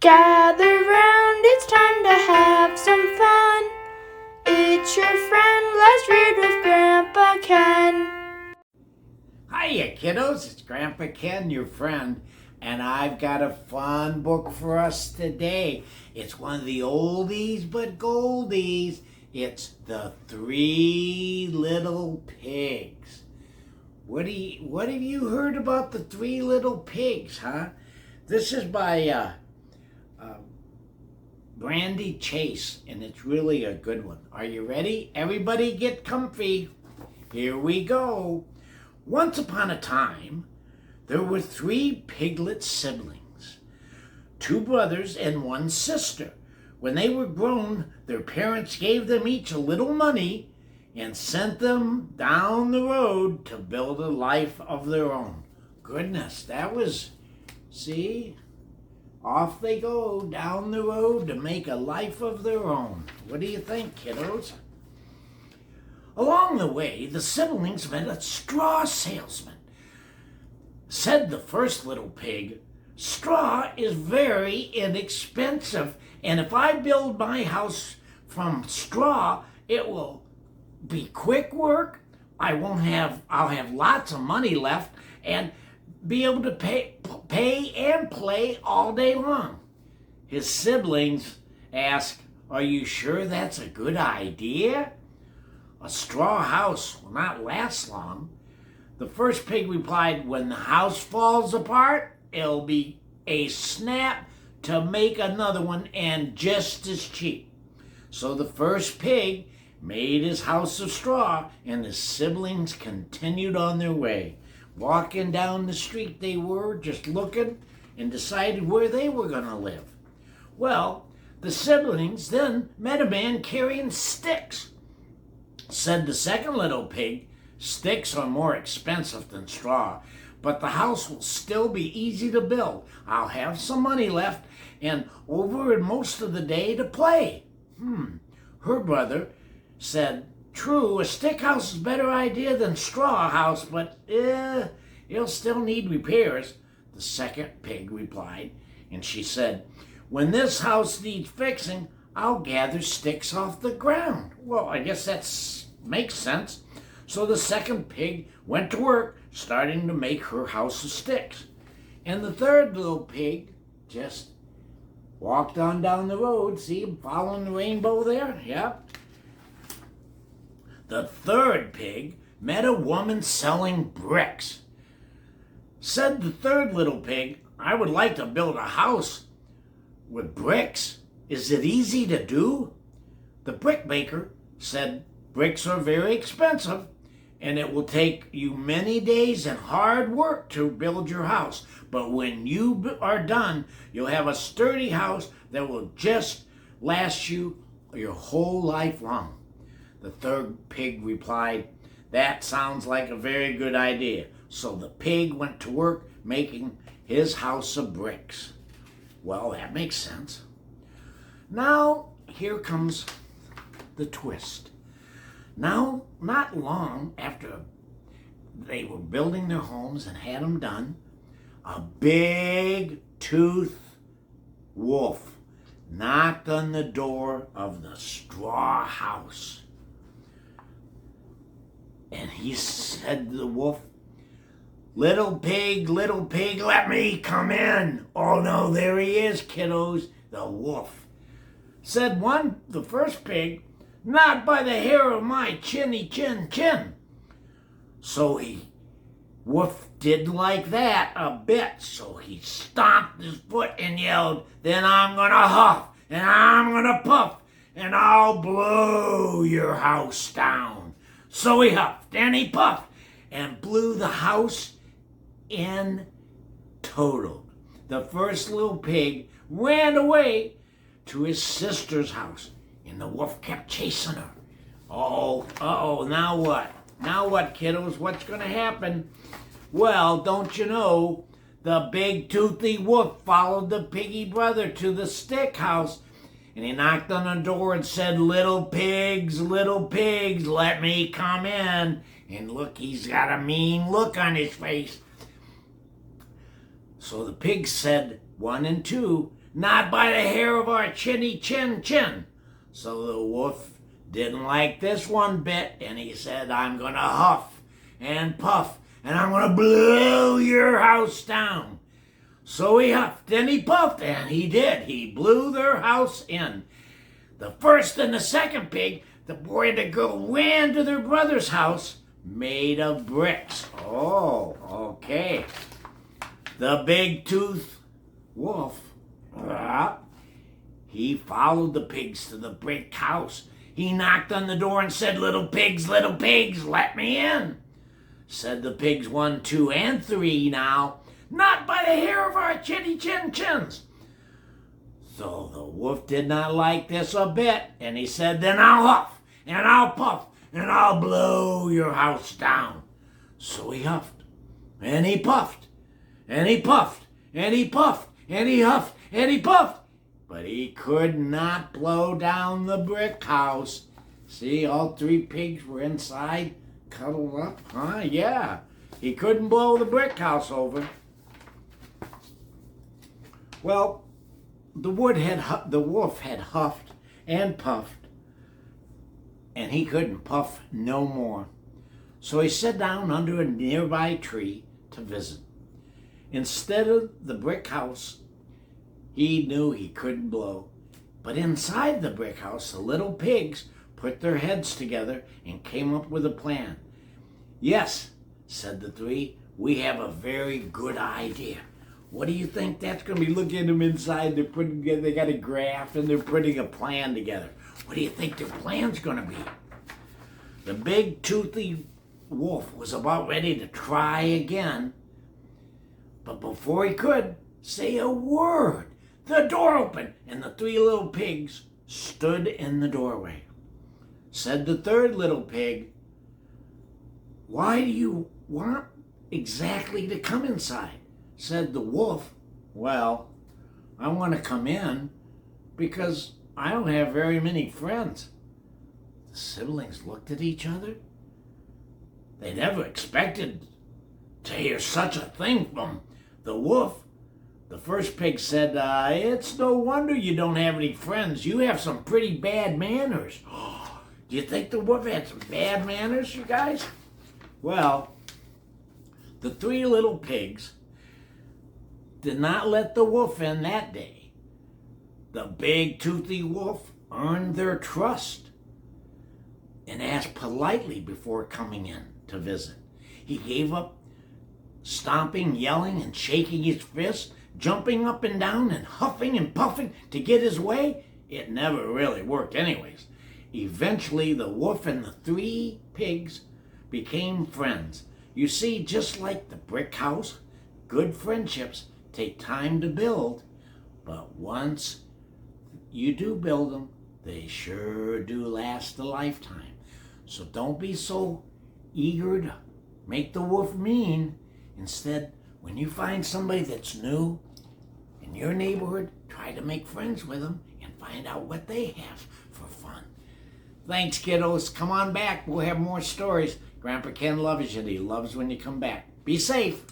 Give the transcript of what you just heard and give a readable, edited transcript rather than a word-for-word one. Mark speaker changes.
Speaker 1: Gather round, it's time to have some fun. It's your friend, let's read with Grandpa Ken.
Speaker 2: Hiya, kiddos. It's Grandpa Ken, your friend, and I've got a fun book for us today. It's one of the oldies but goldies. It's The Three Little Pigs. What have you heard about the Three Little Pigs, huh? This is by Brandy Chase, and it's really a good one. Are you ready? Everybody get comfy. Here we go. Once upon a time, there were 3 piglet siblings, 2 brothers and 1 sister. When they were grown, their parents gave them each a little money and sent them down the road to build a life of their own. Goodness, see? Off they go down the road to make a life of their own. What do you think, kiddos? Along the way, the siblings met a straw salesman. Said the first little pig, "Straw is very inexpensive, and if I build my house from straw, it will be quick work. I'll have lots of money left and be able to pay and play all day long." His siblings asked, "Are you sure that's a good idea? A straw house will not last long." The first pig replied, "When the house falls apart, it'll be a snap to make another one and just as cheap." So the first pig made his house of straw, and the siblings continued on their way. Walking down the street they were, just looking, and decided where they were going to live. Well, the siblings then met a man carrying sticks. Said the second little pig, "Sticks are more expensive than straw, but the house will still be easy to build. I'll have some money left and over in most of the day to play." Her brother said, "True, a stick house is a better idea than straw house, but it'll still need repairs." The second pig replied, and she said, "When this house needs fixing, I'll gather sticks off the ground." Well, I guess that makes sense. So the second pig went to work, starting to make her house of sticks. And the third little pig just walked on down the road. See him following the rainbow there? Yep. The third pig met a woman selling bricks. Said the third little pig, "I would like to build a house with bricks. Is it easy to do?" The brickmaker said, "Bricks are very expensive, and it will take you many days and hard work to build your house. But when you are done, you'll have a sturdy house that will just last you your whole life long." The third pig replied, "That sounds like a very good idea." So the pig went to work making his house of bricks. Well, that makes sense. Now, here comes the twist. Now, not long after they were building their homes and had them done, a big toothed wolf knocked on the door of the straw house. And he said to the wolf, little pig, let me come in." Oh no, there he is, kiddos, the wolf. Said the first pig, "Not by the hair of my chinny chin." So wolf didn't like that a bit, so he stomped his foot and yelled, "Then I'm gonna huff, and I'm gonna puff, and I'll blow your house down." So he huffed and he puffed and blew the house in total. The first little pig ran away to his sister's house, and the wolf kept chasing her. Now what? Now what, kiddos? What's going to happen? Well, don't you know, the big toothy wolf followed the piggy brother to the stick house, and he knocked on the door and said, little pigs, let me come in." And look, he's got a mean look on his face. So the pigs said, 1 and 2, Not by the hair of our chinny chin chin. So the wolf didn't like this one bit, and he said, I'm gonna huff and puff, and I'm gonna blow your house down. So he huffed and he puffed, and he did. He blew their house in. The first and the second pig, the boy and the girl, ran to their brother's house made of bricks. Oh, okay. The big tooth wolf, he followed the pigs to the brick house. He knocked on the door and said, little pigs, let me in. Said the pigs 1, 2, and 3 now. Not by the hair of our chinny chin chins. So the wolf did not like this a bit, and he said, then I'll huff, and I'll puff, and I'll blow your house down. So he huffed, and he puffed, and he puffed, and he puffed, and he huffed, and he puffed. But he could not blow down the brick house. See, all 3 pigs were inside, cuddled up. Huh? Yeah. He couldn't blow the brick house over. Well, the wolf had huffed and puffed, and he couldn't puff no more. So he sat down under a nearby tree to visit. Instead of the brick house, he knew he couldn't blow. But inside the brick house, the little pigs put their heads together and came up with a plan. Yes, said the 3, we have a very good idea. What do you think that's going to be? Look at them inside. They got a graph and they're putting a plan together. What do you think their plan's going to be? The big toothy wolf was about ready to try again. But before he could say a word, the door opened and the 3 little pigs stood in the doorway. Said the 3rd little pig, why do you want exactly to come inside? Said the wolf, well, I want to come in because I don't have very many friends. The siblings looked at each other. They never expected to hear such a thing from the wolf. The first pig said, it's no wonder you don't have any friends. You have some pretty bad manners. Do you think the wolf had some bad manners, you guys? Well, the 3 little pigs did not let the wolf in that day. The big toothy wolf earned their trust and asked politely before coming in to visit. He gave up stomping, yelling, and shaking his fist, jumping up and down and huffing and puffing to get his way. It never really worked anyways. Eventually, the wolf and the 3 pigs became friends. You see, just like the brick house, good friendships take time to build, but once you do build them, they sure do last a lifetime. So don't be so eager to make the wolf mean. Instead, when you find somebody that's new in your neighborhood, try to make friends with them and find out what they have for fun. Thanks, kiddos. Come on back. We'll have more stories. Grandpa Ken loves you, and he loves when you come back. Be safe.